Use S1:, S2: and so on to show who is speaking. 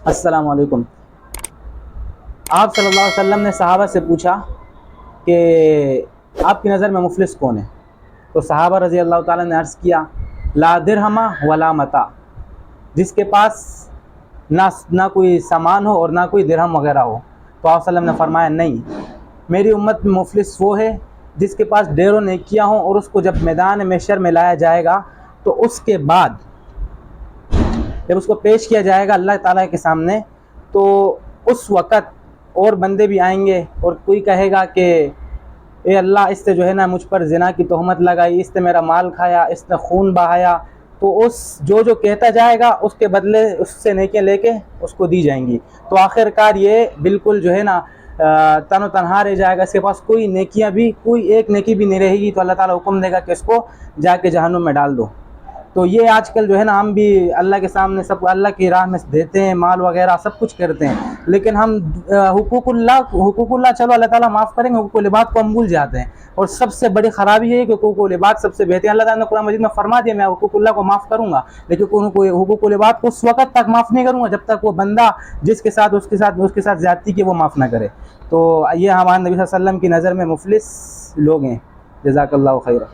S1: السلام علیکم۔ آپ صلی اللہ علیہ وسلم نے صحابہ سے پوچھا کہ آپ کی نظر میں مفلس کون ہے؟ تو صحابہ رضی اللہ تعالیٰ نے عرض کیا لا درہم ولا متاع، جس کے پاس نہ کوئی سامان ہو اور نہ کوئی درہم وغیرہ ہو۔ تو آپ صلی اللہ علیہ وسلم نے فرمایا نہیں، میری امت میں مفلس وہ ہے جس کے پاس ڈھیر و نیکیاں ہوں، اور اس کو جب میدان محشر میں لایا جائے گا تو اس کے بعد جب اس کو پیش کیا جائے گا اللہ تعالیٰ کے سامنے، تو اس وقت اور بندے بھی آئیں گے اور کوئی کہے گا کہ اے اللہ، اس سے جو ہے نا مجھ پر زنا کی تہمت لگائی، اس نے میرا مال کھایا، اس نے خون بہایا، تو اس جو کہتا جائے گا اس کے بدلے اس سے نیکیاں لے کے اس کو دی جائیں گی۔ تو آخر کار یہ بالکل جو ہے نا تن و تنہا رہ جائے گا، اس کے پاس کوئی نیکیاں بھی، کوئی ایک نیکی بھی نہیں رہے گی، تو اللہ تعالیٰ حکم دے گا کہ اس کو جا کے جہنم میں ڈال دو۔ تو یہ آج کل جو ہے نا ہم بھی اللہ کے سامنے سب اللہ کی راہ میں دیتے ہیں، مال وغیرہ سب کچھ کرتے ہیں، لیکن ہم حقوق اللہ چلو اللہ تعالیٰ معاف کریں گے، حقوق العباد کو ہم بھول جاتے ہیں، اور سب سے بڑی خرابی یہ ہے کہ حقوق العباد سب سے بہتر ہے۔ اللہ تعالیٰ نے قرآن مجید میں فرما دیا میں حقوق اللہ کو معاف کروں گا، لیکن حقوق العباد کو اس وقت تک معاف نہیں کروں گا جب تک وہ بندہ جس کے ساتھ اس کے ساتھ زیادتی کی وہ معاف نہ کرے۔ تو یہ ہمارے نبی صلی اللہ علیہ وسلم کی نظر میں مفلس لوگ ہیں۔ جزاک اللہ خیرہ۔